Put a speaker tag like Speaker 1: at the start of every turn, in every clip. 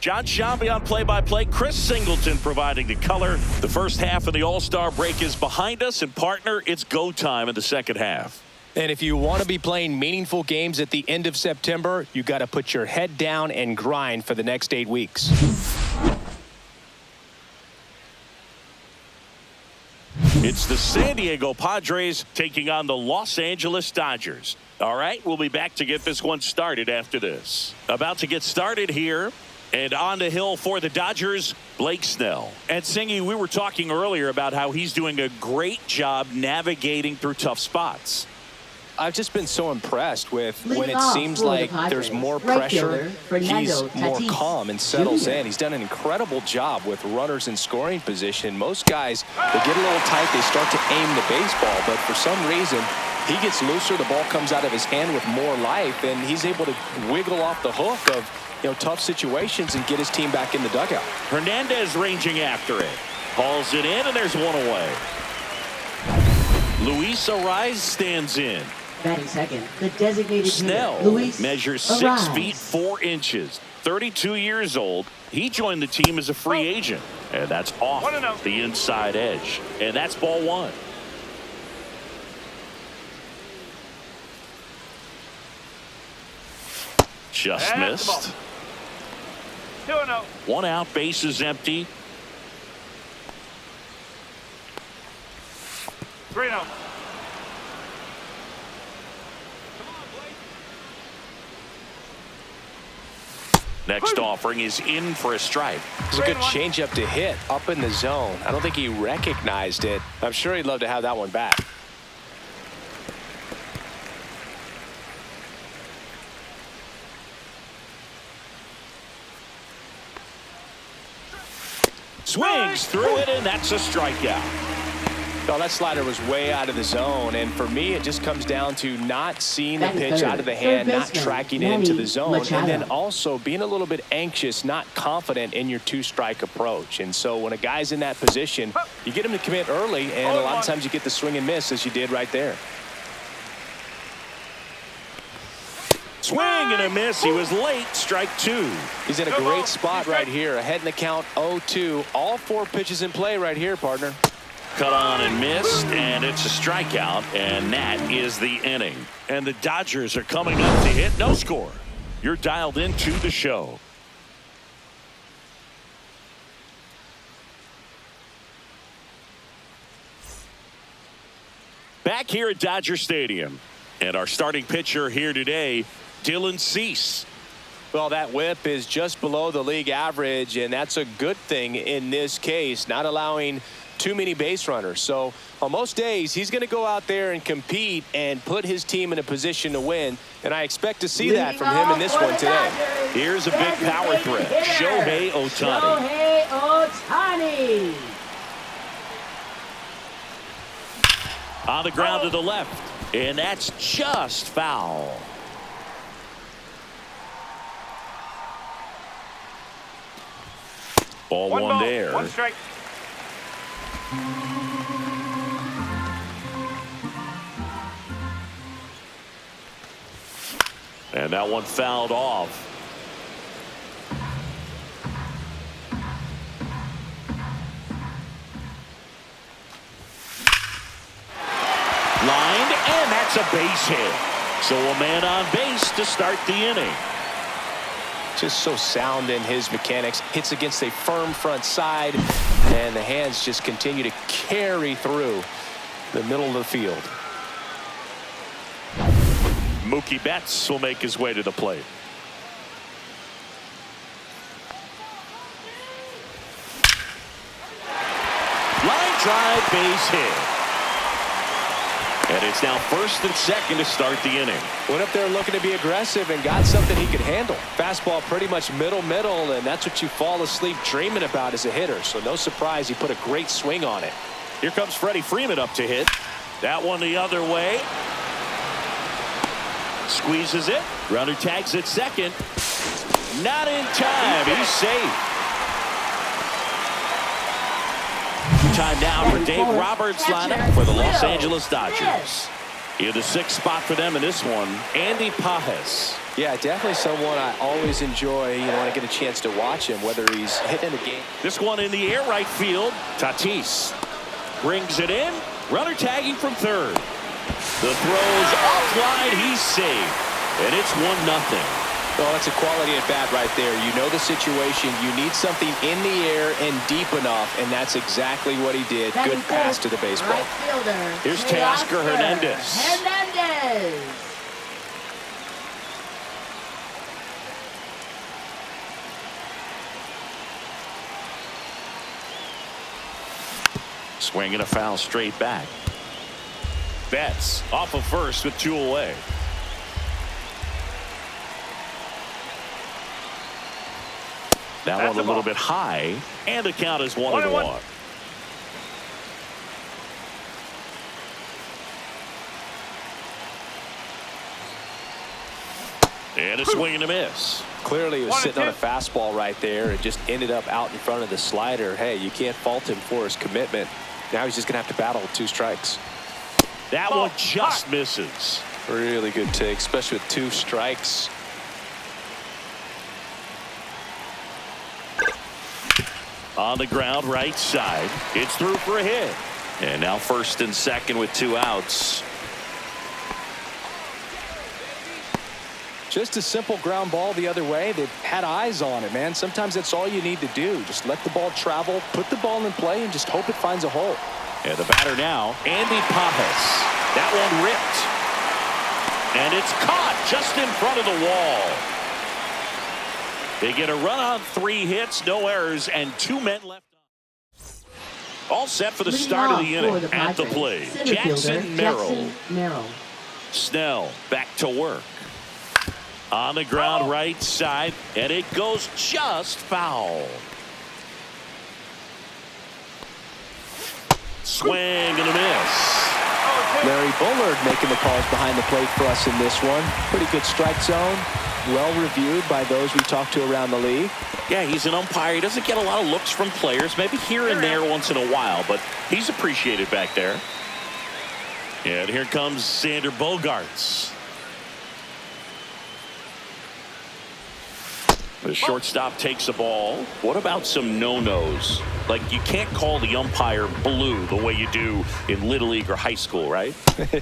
Speaker 1: John Shambi on play-by-play. Chris Singleton providing the color. The first half of the All-Star break is behind us, and partner, it's go time in the second half.
Speaker 2: And if you want to be playing meaningful games at the end of September, you got to put your head down and grind for the next 8 weeks.
Speaker 1: It's the San Diego Padres taking on the Los Angeles Dodgers. All right, we'll be back to get this one started after this. About to get started here. And on the hill for the Dodgers, Blake Snell. And Singy, we were talking earlier about how he's doing a great job navigating through tough spots.
Speaker 2: I've just been so impressed with when it seems like there's more pressure, he's more calm and settles in. He's done an incredible job with runners in scoring position. Most guys, they get a little tight, they start to aim the baseball, but for some reason, he gets looser, the ball comes out of his hand with more life, and he's able to wiggle off the hook of tough situations and get his team back in the dugout.
Speaker 1: Hernandez ranging after it. Hauls it in, and there's one away. Luis Arraez stands in.
Speaker 3: Batting second, the designated
Speaker 1: Snell
Speaker 3: hitter, Luis
Speaker 1: measures
Speaker 3: Arraez.
Speaker 1: 6 feet 4 inches. 32 years old. He joined the team as a free agent. And that's off the inside edge. And that's ball one. Just missed.
Speaker 4: 2-0.
Speaker 1: 1 out, base is empty.
Speaker 4: 3-0.
Speaker 1: Next offering is in for a strike.
Speaker 2: It's a good changeup to hit up in the zone. I don't think he recognized it. I'm sure he'd love to have that one back.
Speaker 1: Swings through it, and that's a strikeout.
Speaker 2: Oh, that slider was way out of the zone, and for me, it just comes down to not seeing the pitch out of the hand, not tracking it into the zone, and then also being a little bit anxious, not confident in your two-strike approach. And so when a guy's in that position, you get him to commit early, and a lot of times you get the swing and miss, as you did right there.
Speaker 1: Swing and a miss. He was late. Strike 2.
Speaker 2: He's in a great spot right here. Ahead in the count 0-2. All 4 pitches in play right here, partner.
Speaker 1: Cut on and missed, and it's a strikeout, and that is the inning. And the Dodgers are coming up to hit. No score. You're dialed into the show. Back here at Dodger Stadium. And our starting pitcher here today, Dylan Cease.
Speaker 2: Well, that whip is just below the league average, and that's a good thing in this case, not allowing too many base runners. So on most days, he's going to go out there and compete and put his team in a position to win, and I expect to see that from him in this one today.
Speaker 1: Here's a big power threat, Shohei Ohtani.
Speaker 3: Shohei Ohtani.
Speaker 1: On the ground to the left, and that's just foul. Ball one there.
Speaker 4: 1 strike.
Speaker 1: And that one fouled off. Lined, and that's a base hit. So a man on base to start the inning.
Speaker 2: Just so sound in his mechanics. Hits against a firm front side, and the hands just continue to carry through the middle of the field.
Speaker 1: Mookie Betts will make his way to the plate. Line drive, base hit. And it's now first and second to start the inning.
Speaker 2: Went up there looking to be aggressive and got something he could handle. Fastball pretty much middle, and that's what you fall asleep dreaming about as a hitter. So no surprise he put a great swing on it.
Speaker 1: Here comes Freddie Freeman up to hit. That one the other way. Squeezes it. Runner tags at second. Not in time. He's safe. Time now for Dave Roberts' lineup for the Los Angeles Dodgers. In the sixth spot for them in this one, Andy Pages.
Speaker 2: Yeah, definitely someone I always enjoy, when I get a chance to watch him, whether he's hitting a game.
Speaker 1: This one in the air, right field. Tatis brings it in. Runner tagging from third. The throw's offline. He's safe. And it's 1-0.
Speaker 2: Oh, that's a quality at bat right there. You know the situation. You need something in the air and deep enough, and that's exactly what he did. Good pass to the baseball.
Speaker 3: Right fielder.
Speaker 1: Here's Teoscar Hernandez.
Speaker 3: Hernandez.
Speaker 1: Swinging a foul straight back. Betts off of first with 2 away. That one a little bit high, and the count is 1-1. And a swing and a miss.
Speaker 2: Clearly he was sitting on a fastball right there and just ended up out in front of the slider. Hey, you can't fault him for his commitment. Now he's just going to have to battle with 2 strikes.
Speaker 1: That one just misses.
Speaker 2: Really good take, especially with 2 strikes.
Speaker 1: On the ground, right side. It's through for a hit. And now first and second with 2 outs.
Speaker 2: Just a simple ground ball the other way. They've had eyes on it, man. Sometimes that's all you need to do. Just let the ball travel, put the ball in play, and just hope it finds a hole.
Speaker 1: And the batter now, Andy Pages. That one ripped. And it's caught just in front of the wall. They get a run on 3 hits, no errors, and 2 men left. All set for the start of the inning. At the plate, Jackson Merrill. Snell back to work. On the ground, right side, and it goes just foul. Swing and a miss.
Speaker 2: Larry Bullard making the calls behind the plate for us in this one. Pretty good strike zone. Well reviewed by those we talked to around the league.
Speaker 1: Yeah, he's an umpire. He doesn't get a lot of looks from players, maybe here and there once in a while, but he's appreciated back there. And here comes Xander Bogaerts. The shortstop takes the ball. What about some no-nos? Like, you can't call the umpire blue the way you do in Little League or high school, right?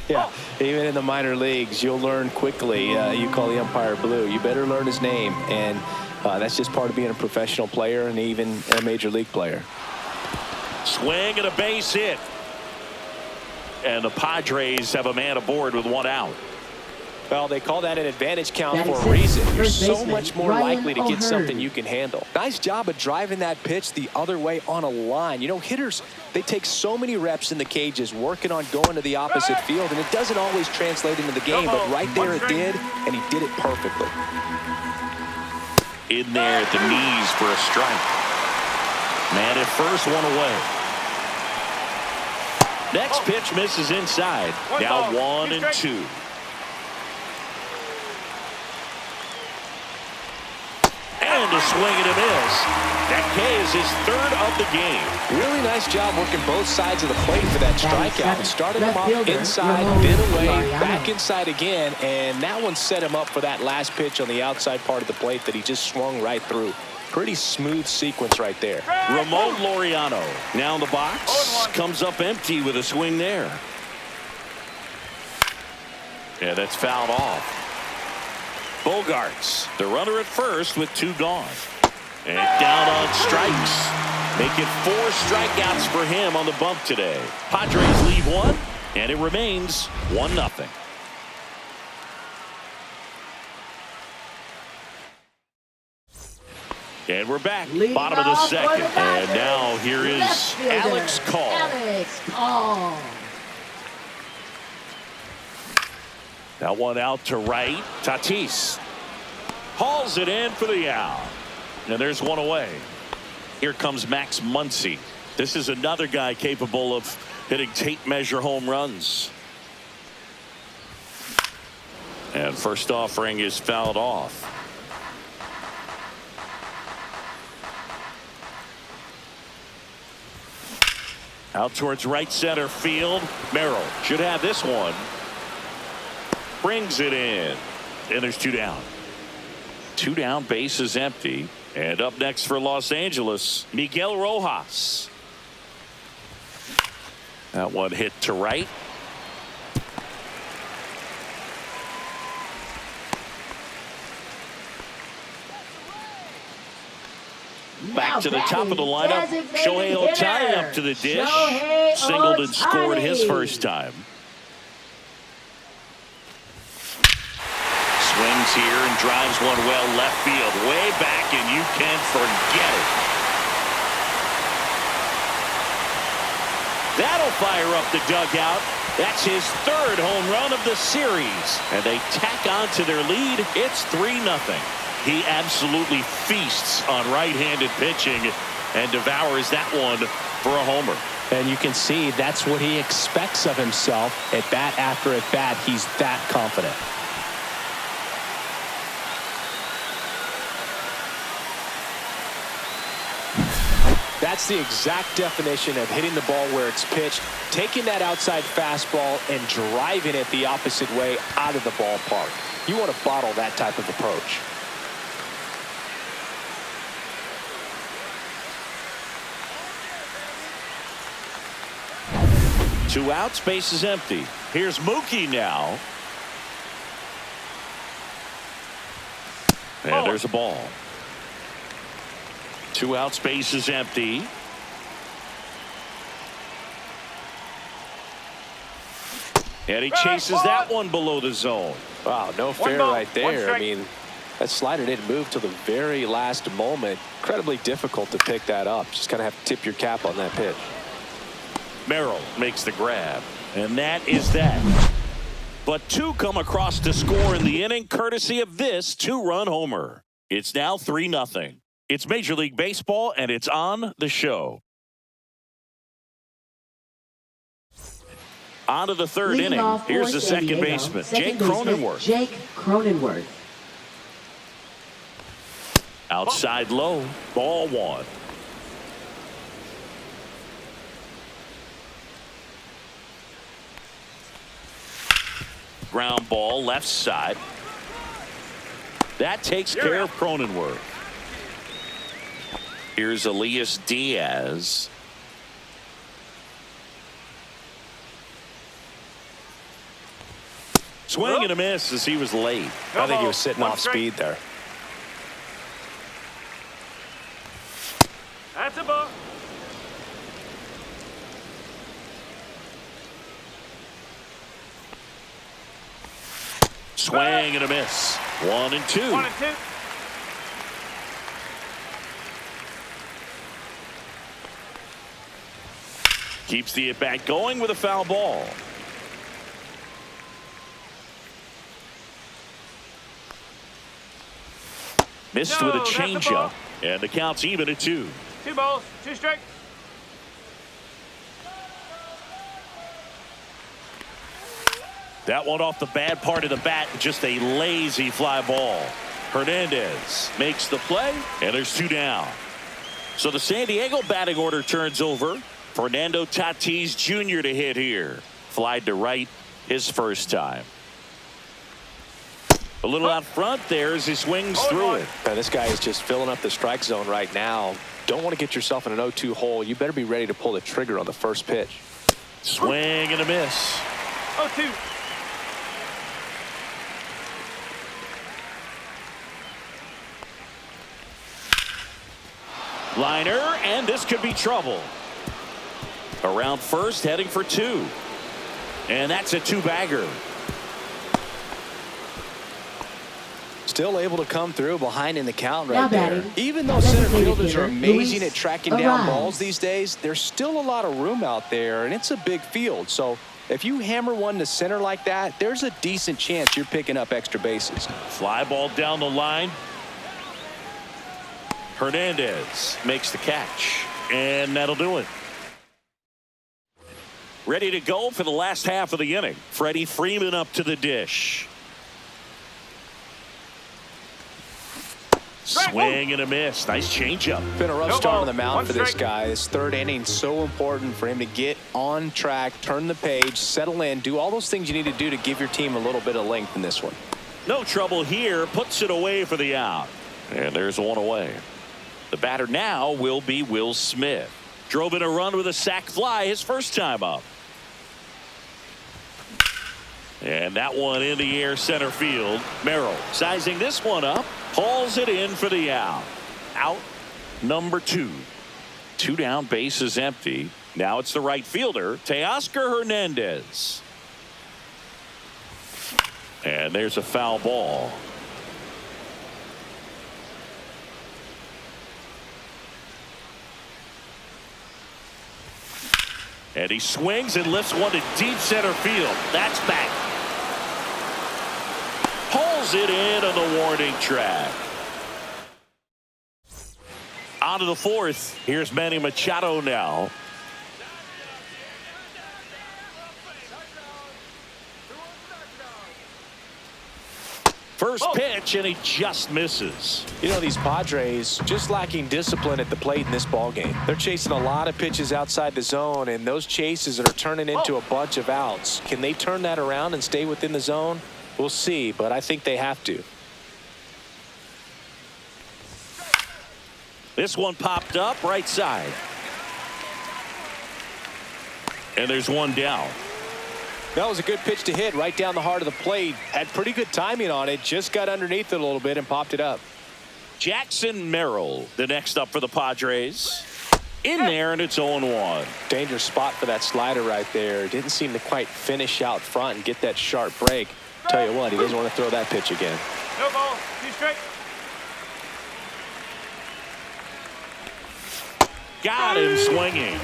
Speaker 2: Yeah, even in the minor leagues, you'll learn quickly. You call the umpire blue. You better learn his name, and that's just part of being a professional player and even a major league player.
Speaker 1: Swing and a base hit. And the Padres have a man aboard with 1 out.
Speaker 2: Well, they call that an advantage count for a reason. You're so much more likely to get something you can handle. Nice job of driving that pitch the other way on a line. Hitters, they take so many reps in the cages working on going to the opposite field, and it doesn't always translate into the game, but right there it did, and he did it perfectly.
Speaker 1: In there at the knees for a strike. Man at first, 1 away. Next pitch misses inside. Now 1-2. And a swing and a miss. That K is his 3rd of the game.
Speaker 2: Really nice job working both sides of the plate for that strikeout. Started him off inside, then away, back inside again, and that one set him up for that last pitch on the outside part of the plate that he just swung right through. Pretty smooth sequence right there.
Speaker 1: Ramon Laureano now in the box. Comes up empty with a swing there. Yeah, that's fouled off. Bogaerts, the runner at first with 2 gone. And down on strikes. Make it 4 strikeouts for him on the bump today. Padres leave 1, and it remains 1-0. And we're back, bottom of the second. And now here is Alex Call. That one out to right. Tatis hauls it in for the out. And there's 1 away. Here comes Max Muncy. This is another guy capable of hitting tape measure home runs. And first offering is fouled off. Out towards right center field. Merrill should have this one. brings it in. And there's 2 down. 2 down, base is empty. And up next for Los Angeles, Miguel Rojas. That one hit to right. Back to the top of the lineup. Shohei Ohtani up to the dish. Singled and scored his first time. Swings here and drives one well left field. Way back, and you can forget it. That'll fire up the dugout. That's his 3rd home run of the series. And they tack on to their lead. It's 3-0. He absolutely feasts on right-handed pitching and devours that one for a homer.
Speaker 2: And you can see that's what he expects of himself. At bat after at bat, he's that confident. That's the exact definition of hitting the ball where it's pitched, taking that outside fastball and driving it the opposite way out of the ballpark. You want to bottle that type of approach.
Speaker 1: Two outs, base is empty. Here's Mookie now. And there's a ball. 2 outs, base is empty. And he chases that one below the zone.
Speaker 2: Wow, no fair right there. I mean, that slider didn't move till the very last moment. Incredibly difficult to pick that up. Just kind of have to tip your cap on that pitch.
Speaker 1: Merrill makes the grab, and that is that. But 2 come across to score in the inning, courtesy of this 2-run homer. It's now 3-0. It's Major League Baseball, and it's on the show. On to the 3rd inning. Here's the second baseman, Jake Cronenworth. Outside low, ball 1. Ground ball left side. That takes care of Cronenworth. Here's Elias Diaz. Swing and a miss as he was late.
Speaker 2: I think he was sitting off speed there.
Speaker 4: That's a ball.
Speaker 1: Swing and a miss. 1 and 2.
Speaker 4: 1 and 2.
Speaker 1: Keeps the at-bat going with a foul ball. Missed with a changeup, and the count's even at 2.
Speaker 4: 2 balls, 2 strikes.
Speaker 1: That one off the bad part of the bat, just a lazy fly ball. Hernandez makes the play, and there's 2 down. So the San Diego batting order turns over. Fernando Tatis Jr. to hit here. Flied to right his first time. A little out front there as he swings through it.
Speaker 2: This guy is just filling up the strike zone right now. Don't want to get yourself in an 0-2 hole. You better be ready to pull the trigger on the first pitch.
Speaker 1: Swing and a miss.
Speaker 4: 0-2.
Speaker 1: Liner, and this could be trouble. Around first, heading for 2. And that's a 2-bagger.
Speaker 2: Still able to come through behind in the count right there. Even though center fielders are amazing at tracking down balls these days, there's still a lot of room out there, and it's a big field. So if you hammer one to center like that, there's a decent chance you're picking up extra bases.
Speaker 1: Fly ball down the line. Hernandez makes the catch, and that'll do it. Ready to go for the last half of the inning. Freddie Freeman up to the dish. Swing and a miss. Nice changeup.
Speaker 2: Been a rough
Speaker 4: No
Speaker 2: start
Speaker 4: ball.
Speaker 2: on the mound
Speaker 4: One
Speaker 2: for this
Speaker 4: strike.
Speaker 2: guy. This third inning so important for him to get on track, turn the page, settle in, do all those things you need to do to give your team a little bit of length in this one.
Speaker 1: No trouble here. Puts it away for the out. And there's one away. The batter now will be Will Smith. Drove in a run with a sac fly his first time up. And that one in the air center field. Merrill sizing this one up. Hauls it in for the out. Out number 2. 2 down, base is empty. Now it's the right fielder, Teoscar Hernandez. And there's a foul ball. And he swings and lifts one to deep center field. That's back. Pulls it in on the warning track. On to the 4th. Here's Manny Machado now. First pitch, and he just misses.
Speaker 2: You know, these Padres just lacking discipline at the plate in this ballgame. They're chasing a lot of pitches outside the zone, and those chases are turning into a bunch of outs. Can they turn that around and stay within the zone? We'll see, but I think they have to.
Speaker 1: This one popped up right side. And there's one down.
Speaker 2: That was a good pitch to hit right down the heart of the plate. Had pretty good timing on it. Just got underneath it a little bit and popped it up.
Speaker 1: Jackson Merrill, the next up for the Padres. In there, and it's 0-1.
Speaker 2: Dangerous spot for that slider right there. Didn't seem to quite finish out front and get that sharp break. Tell you what, he doesn't want to throw that pitch again.
Speaker 4: No ball. 2 strike.
Speaker 1: Got him swinging.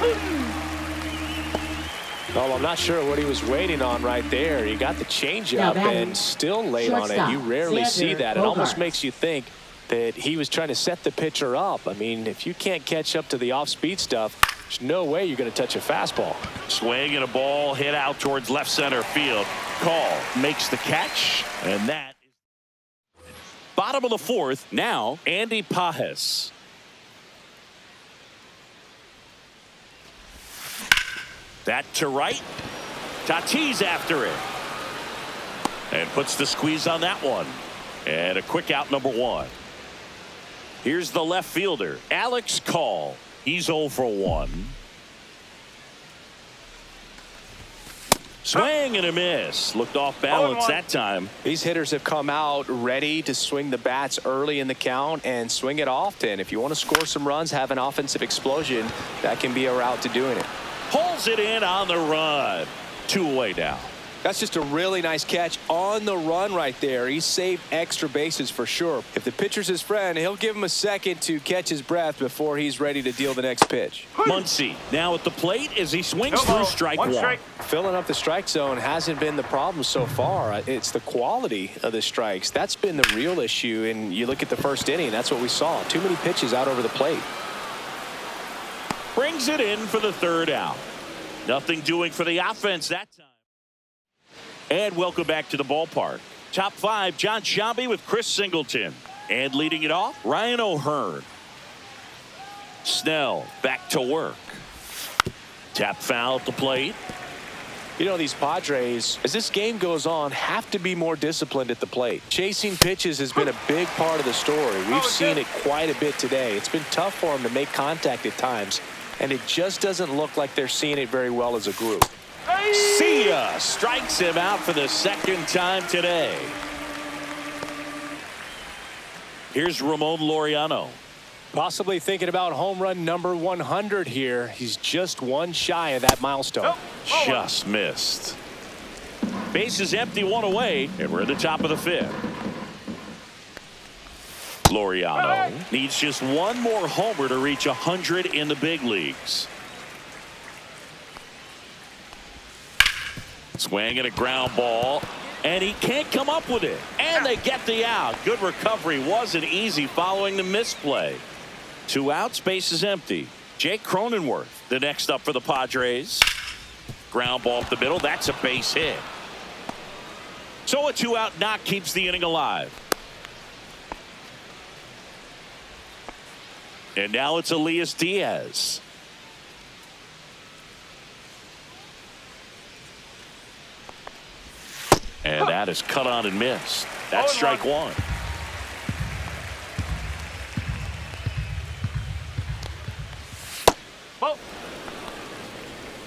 Speaker 2: Well, I'm not sure what he was waiting on right there. He got the changeup and still late on it. You rarely see that. It almost makes you think that he was trying to set the pitcher up. I mean, if you can't catch up to the off-speed stuff, there's no way you're going to touch a fastball.
Speaker 1: Swing and a ball hit out towards left center field. Call makes the catch, and that is bottom of the 4th. Now Andy Pages. That to right. Tatis after it. And puts the squeeze on that one. And a quick out number 1. Here's the left fielder, Alex Call. He's 0 for 1. Swing and a miss. Looked off balance that time.
Speaker 2: These hitters have come out ready to swing the bats early in the count and swing it often. If you want to score some runs, have an offensive explosion, that can be a route to doing it.
Speaker 1: Pulls it in on the run. 2 away now.
Speaker 2: That's just a really nice catch on the run right there. He saved extra bases for sure. If the pitcher's his friend, he'll give him a second to catch his breath before he's ready to deal the next pitch.
Speaker 1: Muncy now at the plate as he swings through strike 1.
Speaker 2: Filling up the strike zone hasn't been the problem so far. It's the quality of the strikes. That's been the real issue. And you look at the first inning, that's what we saw. Too many pitches out over the plate.
Speaker 1: Brings it in for the 3rd out. Nothing doing for the offense that time. And welcome back to the ballpark. Top 5, John Sciambi with Chris Singleton. And leading it off, Ryan O'Hearn. Snell back to work. Tap foul at the plate.
Speaker 2: You know, these Padres, as this game goes on, have to be more disciplined at the plate. Chasing pitches has been a big part of the story. We've seen it quite a bit today. It's been tough for them to make contact at times, and it just doesn't look like they're seeing it very well as a group.
Speaker 1: See ya! Strikes him out for the 2nd time today. Here's Ramon Laureano.
Speaker 2: Possibly thinking about home run number 100 here. He's just one shy of that milestone.
Speaker 1: Just missed. Base is empty, 1 away, and we're at the top of the 5th. Laureano needs just 1 more homer to reach 100 in the big leagues. Swing and a ground ball, and he can't come up with it. And they get the out. Good recovery. Wasn't easy following the misplay. 2 outs, base is empty. Jake Cronenworth, the next up for the Padres. Ground ball up the middle. That's a base hit. So a 2-out knock keeps the inning alive. And now it's Elias Diaz. And that is cut on and missed. That's strike one.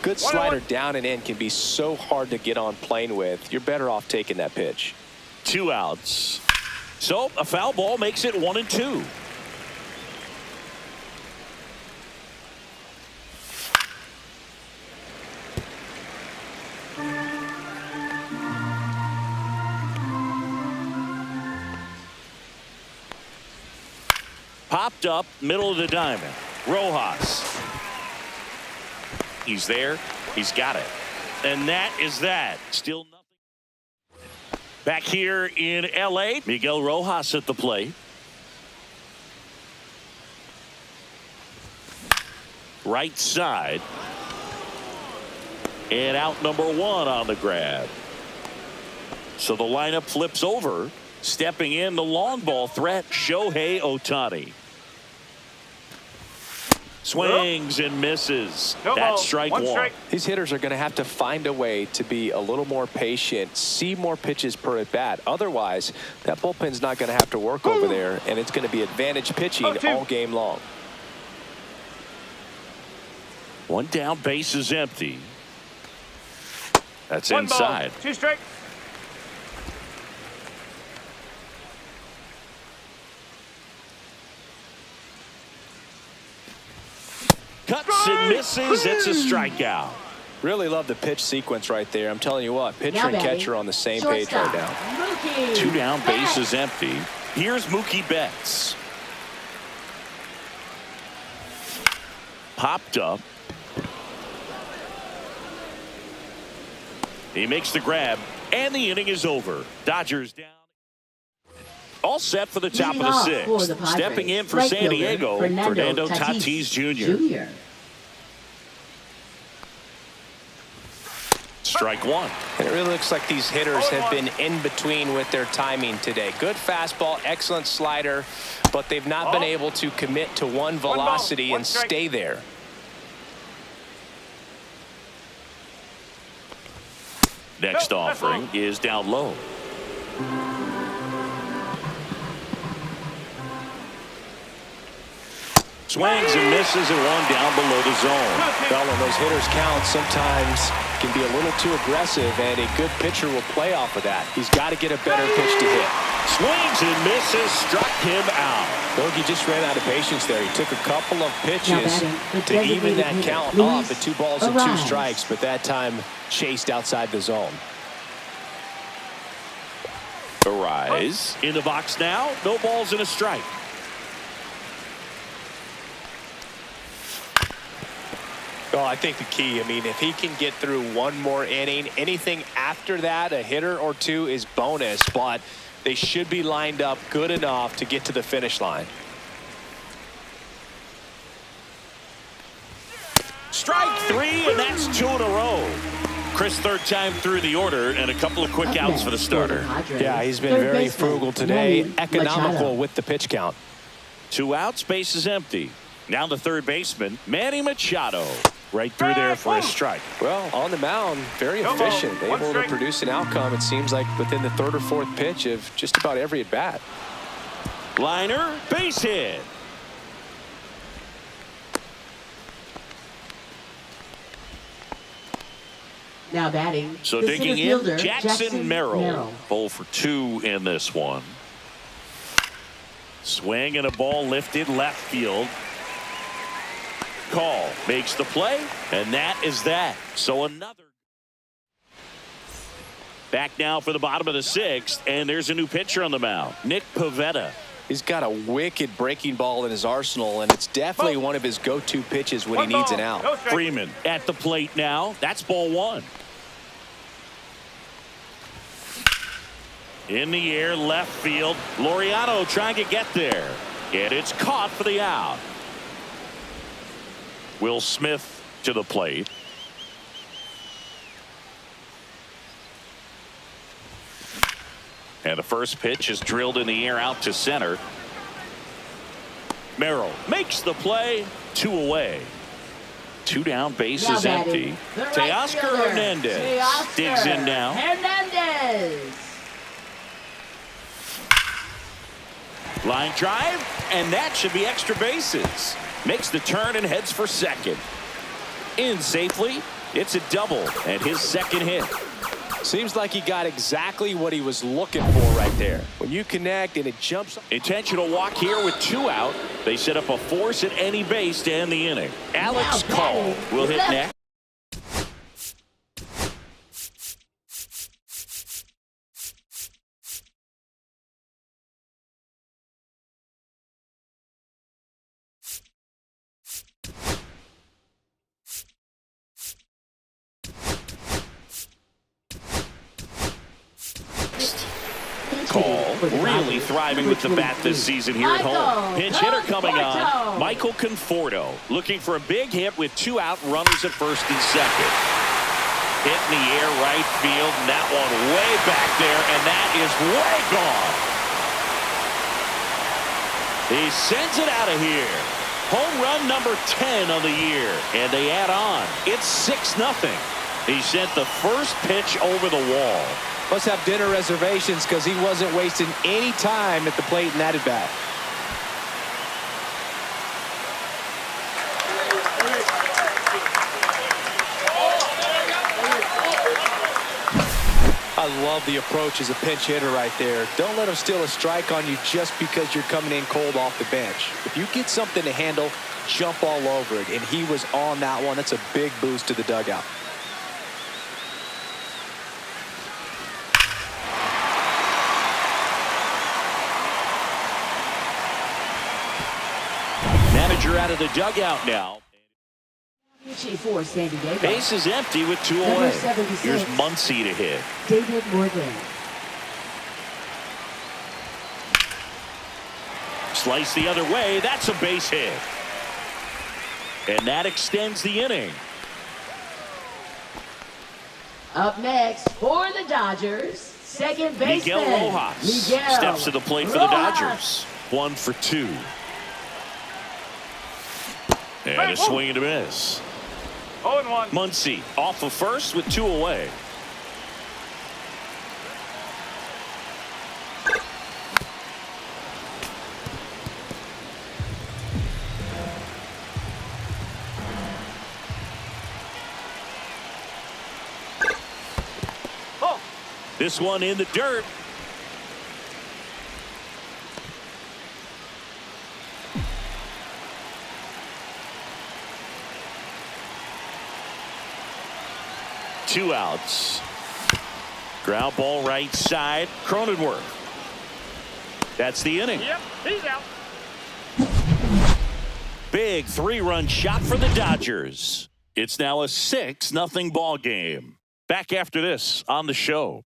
Speaker 2: Good slider down and in can be so hard to get on plane with. You're better off taking that pitch.
Speaker 1: 2 outs. So a foul ball makes it 1-2. Popped up, middle of the diamond. Rojas. He's there. He's got it. And that is that. Still nothing. Back here in L.A., Miguel Rojas at the plate. Right side. And out number 1 on the grab. So the lineup flips over. Stepping in the long ball threat, Shohei Ohtani. Swings and misses. That's strike one.
Speaker 2: These hitters are going to have to find a way to be a little more patient, see more pitches per at bat. Otherwise, that bullpen's not going to have to work over there, and it's going to be advantage pitching all game long.
Speaker 1: 1 down, base is empty. That's inside.
Speaker 4: 2 strikes.
Speaker 1: Cuts and misses. It's a strikeout.
Speaker 2: Really love the pitch sequence right there. I'm telling you what, pitcher and catcher on the same page right now.
Speaker 3: Mookie
Speaker 1: 2 down, base
Speaker 3: Betts.
Speaker 1: is empty. Here's Mookie Betts. Popped up. He makes the grab, and the inning is over. Dodgers down. All set for the top of the 6th. Stepping in for San Diego, Fernando Tatis Jr. Strike one.
Speaker 2: And it really looks like these hitters have been in between with their timing today. Good fastball, excellent slider, but they've not been able to commit to one velocity and stay there.
Speaker 1: Next offering is down low. Swings and misses and 1 down below the zone.
Speaker 2: Well, when those hitters count, sometimes can be a little too aggressive, and a good pitcher will play off of that. He's got to get a better pitch to hit.
Speaker 1: Swings and misses, struck him out.
Speaker 2: Bogey just ran out of patience there. He took a couple of pitches to even that count off at 2 balls and 2 strikes, but that time chased outside the zone.
Speaker 1: Arise in the box now. No balls and a strike.
Speaker 2: Well, I think the key, if he can get through 1 more inning, anything after that, a hitter or 2 is bonus, but they should be lined up good enough to get to the finish line.
Speaker 1: Strike 3, and that's 2 in a row. Chris, 3rd time through the order, and a couple of quick outs for the starter.
Speaker 2: Yeah, he's been very frugal today, economical with the pitch count.
Speaker 1: 2 outs, base is empty. Now the third baseman, Manny Machado. Right through there for a strike.
Speaker 2: Well, on the mound, very efficient, able to produce an outcome, it seems like, within the 3rd or 4th pitch of just about every at-bat.
Speaker 1: Liner, base hit.
Speaker 3: Now batting.
Speaker 1: So digging in, Jackson Merrill. 0 for 2 in this one. Swing and a ball lifted left field. Call makes the play, and that is that. So another. Back now for the bottom of the 6th, and there's a new pitcher on the mound, Nick Pivetta.
Speaker 2: He's got a wicked breaking ball in his arsenal, and it's definitely one of his go-to pitches when he needs an out.
Speaker 1: Freeman at the plate now. That's ball 1. In the air, left field. Laureano trying to get there, and it's caught for the out. Will Smith to the plate. And the first pitch is drilled in the air out to center. Merrill makes the play. 2 away. 2 down, bases empty. Teoscar Hernandez digs in now.
Speaker 3: Hernandez.
Speaker 1: Line drive, and that should be extra bases. Makes the turn and heads for second. In safely. It's a double and his second hit.
Speaker 2: Seems like he got exactly what he was looking for right there. When you connect and it jumps.
Speaker 1: Intentional walk here with 2 out. They set up a force at any base to end the inning. Alex Call will hit next. Call really thriving with the bat this season here at home. Pinch hitter coming on. Michael Conforto looking for a big hit with 2 out, runners at first and second. Hit in the air right field, and that one way back there, and that is way gone. He sends it out of here. Home run number 10 on the year, and they add on. It's 6-0. He sent the first pitch over the wall.
Speaker 2: Must have dinner reservations because he wasn't wasting any time at the plate in that at bat. I love the approach as a pinch hitter right there. Don't let him steal a strike on you just because you're coming in cold off the bench. If you get something to handle, jump all over it. And he was on that one. That's a big boost to the dugout.
Speaker 1: Manager out of the dugout now.
Speaker 3: For San Diego.
Speaker 1: Base is empty with 2 away. Here's Muncy to hit.
Speaker 3: David Morgan.
Speaker 1: Slice the other way. That's a base hit. And that extends the inning.
Speaker 3: Up next for the Dodgers, second baseman
Speaker 1: Miguel Rojas steps to the plate for the Dodgers. 1 for 2. And a swing and a miss.
Speaker 4: 0-1.
Speaker 1: Muncy off of first with 2 away.
Speaker 4: Oh.
Speaker 1: This one in the dirt. Two outs. Ground ball right side. Cronenworth. That's the inning.
Speaker 4: Yep, he's out.
Speaker 1: Big 3-run shot for the Dodgers. It's now a 6-0 ball game. Back after this on the show.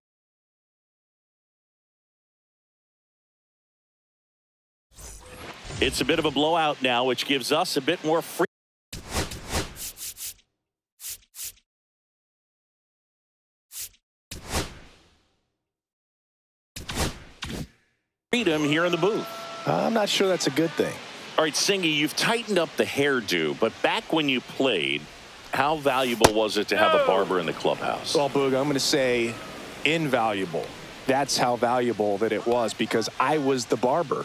Speaker 1: It's a bit of a blowout now, which gives us a bit more free. Freedom here in the booth.
Speaker 2: I'm not sure that's a good thing.
Speaker 1: All right, Singy, you've tightened up the hairdo, but back when you played, how valuable was it to have a barber in the clubhouse?
Speaker 2: Well, Boog, I'm going to say invaluable. That's how valuable that it was because I was the barber.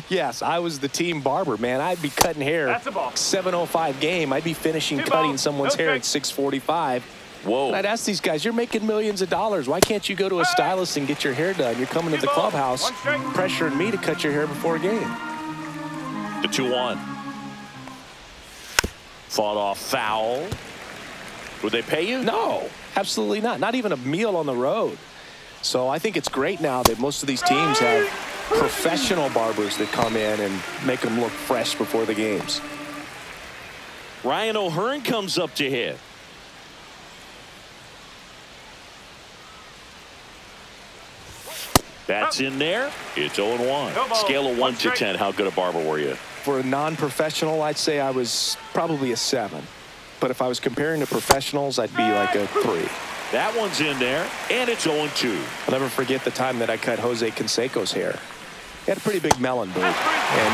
Speaker 2: Yes, I was the team barber, man. I'd be cutting hair.
Speaker 4: That's a ball.
Speaker 2: 7:05 game. I'd be finishing
Speaker 4: 2
Speaker 2: cutting
Speaker 4: balls.
Speaker 2: someone's
Speaker 4: No
Speaker 2: hair at
Speaker 4: strikes.
Speaker 2: 6:45.
Speaker 1: Whoa.
Speaker 2: And I'd ask these guys, you're making millions of dollars. Why can't you go to a stylist and get your hair done? You're coming to
Speaker 4: 2
Speaker 2: the
Speaker 4: balls.
Speaker 2: clubhouse
Speaker 4: 1 strike.
Speaker 2: pressuring me to cut your hair before a game.
Speaker 1: The 2-1. Fought off foul. Would they pay you?
Speaker 2: No, absolutely not. Not even a meal on the road. So I think it's great now that most of these teams have professional barbers that come in and make them look fresh before the games.
Speaker 1: Ryan O'Hearn comes up to hit. That's in there. It's 0-1. Scale of 1 to 10. How good a barber were you?
Speaker 2: For a non-professional, I'd say I was probably a 7. But if I was comparing to professionals, I'd be like a 3.
Speaker 1: That one's in there, and it's 0-2.
Speaker 2: I'll never forget the time that I cut Jose Canseco's hair. He had a pretty big melon, Boo.
Speaker 4: That's 3
Speaker 2: And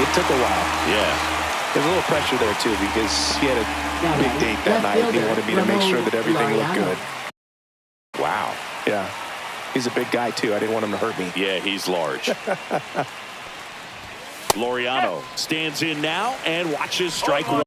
Speaker 2: it took a while.
Speaker 1: Yeah.
Speaker 2: There's a little pressure there, too, because he had a big date that night. He wanted me to make sure that everything looked good.
Speaker 1: Wow.
Speaker 2: Yeah. He's a big guy, too. I didn't want him to hurt me.
Speaker 1: Yeah, he's large. Laureano stands in now and watches strike one.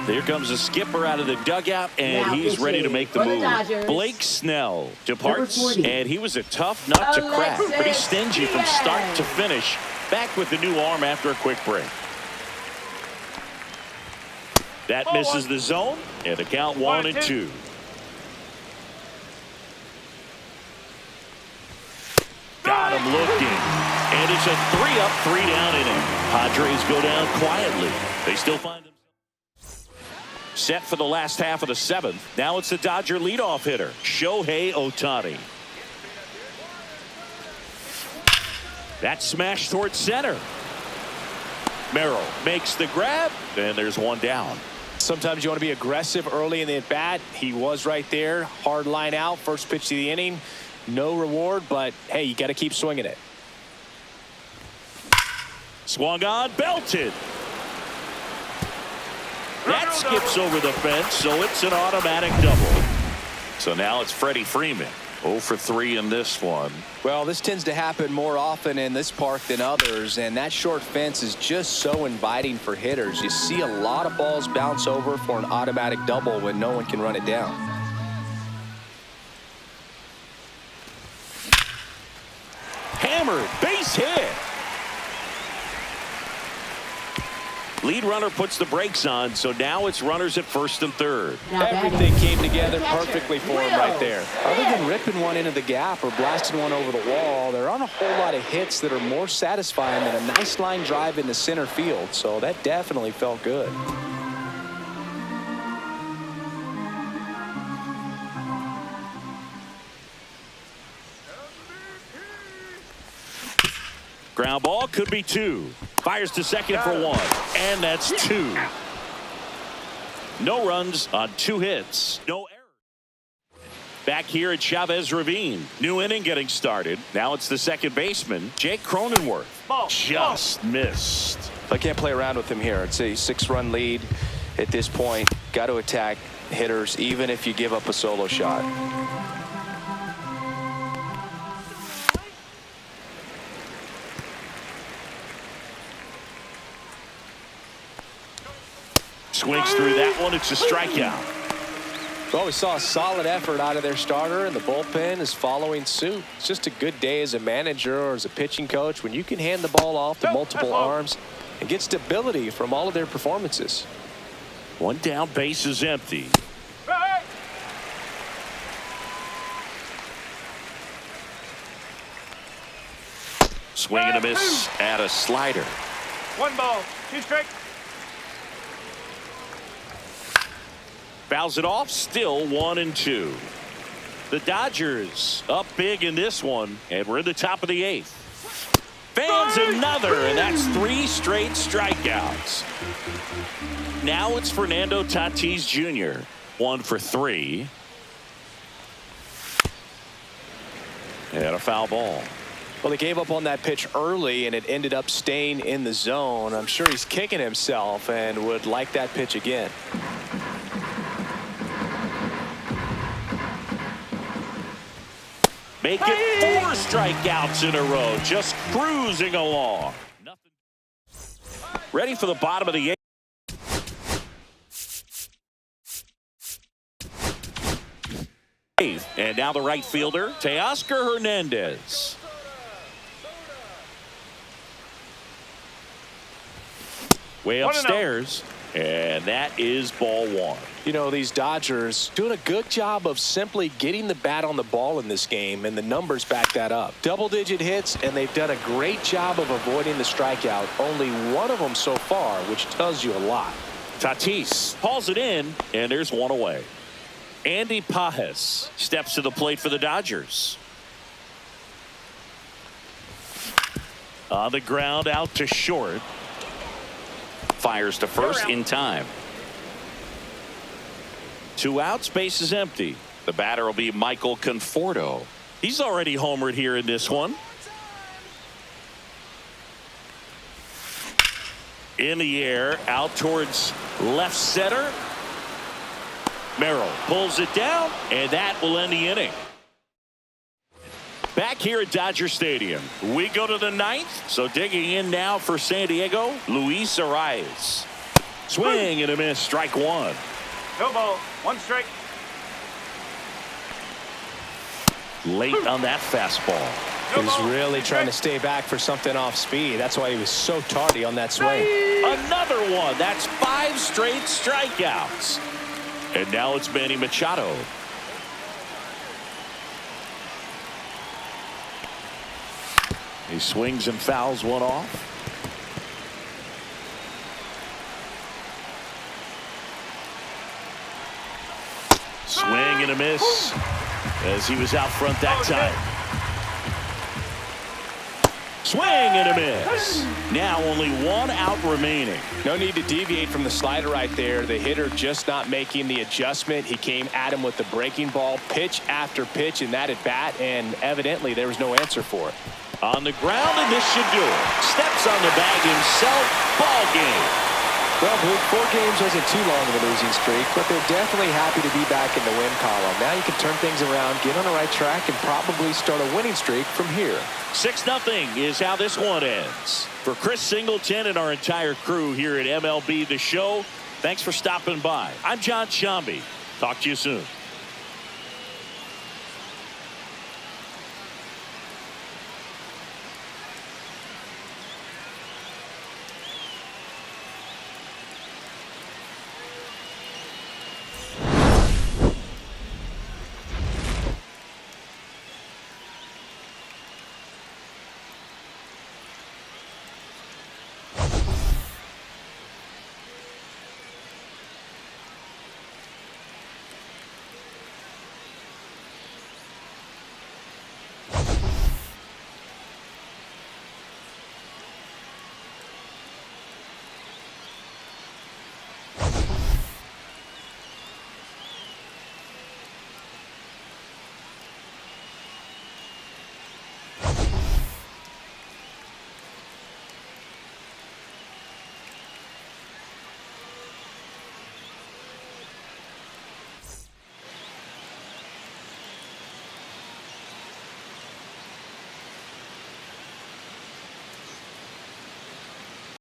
Speaker 1: Here comes the skipper out of the dugout, and
Speaker 3: Now
Speaker 1: he's ready to make the move.
Speaker 3: Dodgers.
Speaker 1: Blake Snell departs,
Speaker 3: 40.
Speaker 1: and he was a tough nut to crack.
Speaker 3: Alexis
Speaker 1: Pretty stingy from start
Speaker 3: Diaz.
Speaker 1: to finish. Back with the new arm after a quick break. That misses the zone, and the count 1-2. Got him looking. And it's a 3-up, 3-down inning. Padres go down quietly. They still find themselves set for the last half of the seventh. Now it's the Dodger leadoff hitter, Shohei Ohtani. That smash towards center. Merrill makes the grab, and there's one down.
Speaker 2: Sometimes you want to be aggressive early in the at-bat. He was right there. Hard line out. First pitch of the inning. No reward, but, hey, you got to keep swinging it.
Speaker 1: Swung on, belted. That skips over the fence, so it's an automatic double. So now it's Freddie Freeman. 0 for 3 in this one.
Speaker 2: Well, this tends to happen more often in this park than others, and that short fence is just so inviting for hitters. You see a lot of balls bounce over for an automatic double when no one can run it down.
Speaker 1: Hammered, base hit. Lead runner puts the brakes on, so now it's runners at first and third.
Speaker 2: Everything came together perfectly for him right there. Other than ripping one into the gap or blasting one over the wall, there aren't a whole lot of hits that are more satisfying than a nice line drive into center field, so that definitely felt good.
Speaker 1: Ground ball could be 2. Fires to second for 1. And that's 2. No runs on 2 hits. No errors. Back here at Chavez Ravine. New inning getting started. Now it's the second baseman, Jake Cronenworth. Just missed.
Speaker 2: I can't play around with him here. It's a 6-run lead at this point. Got to attack hitters even if you give up a solo shot.
Speaker 1: Swings through that one. It's a strikeout.
Speaker 2: Well, we saw a solid effort out of their starter, and the bullpen is following suit. It's just a good day as a manager or as a pitching coach when you can hand the ball off to multiple arms and get stability from all of their performances.
Speaker 1: One down, base is empty. Swing and a miss at a slider.
Speaker 4: 1 ball, 2 strikes.
Speaker 1: Fouls it off, still 1-2. The Dodgers up big in this one, and we're in the top of the 8th. Fans another, and that's 3 straight strikeouts. Now it's Fernando Tatis Jr. 1 for 3. And a foul ball.
Speaker 2: Well, they gave up on that pitch early, and it ended up staying in the zone. I'm sure he's kicking himself and would like that pitch again.
Speaker 1: Make it 4 strikeouts in a row, just cruising along. Nothing. Ready for the bottom of the 8th. And now the right fielder, Teoscar Hernandez. Way upstairs, and that is ball 1.
Speaker 2: You know, these Dodgers doing a good job of simply getting the bat on the ball in this game, and the numbers back that up. Double-digit hits, and they've done a great job of avoiding the strikeout. Only one of them so far, which tells you a lot.
Speaker 1: Tatis hauls it in, and there's one away. Andy Pages steps to the plate for the Dodgers. On the ground, out to short. Fires to first in time. 2 outs, base is empty. The batter will be Michael Conforto. He's already homered here in this one. In the air, out towards left center. Merrill pulls it down, and that will end the inning. Back here at Dodger Stadium, we go to the ninth. So digging in now for San Diego, Luis Arraez. Swing and a miss, strike one.
Speaker 4: No ball, 1 strike.
Speaker 1: Late on that fastball.
Speaker 2: He was really trying to stay back for something off speed. That's why he was so tardy on that swing.
Speaker 1: Another one. That's 5 straight strikeouts. And now it's Manny Machado. He swings and fouls one off. Swing and a miss as he was out front that time. Swing and a miss. Now only 1 out remaining.
Speaker 2: No need to deviate from the slider right there. The hitter just not making the adjustment. He came at him with the breaking ball, pitch after pitch in that at bat, and evidently there was no answer for it.
Speaker 1: On the ground, and this should do it. Steps on the bag himself. Ball game.
Speaker 2: Well, Blue, 4 games wasn't too long of a losing streak, but they're definitely happy to be back in the win column. Now you can turn things around, get on the right track, and probably start a winning streak from here.
Speaker 1: 6-0 is how this one ends. For Chris Singleton and our entire crew here at MLB The Show, thanks for stopping by. I'm John Sciambi. Talk to you soon.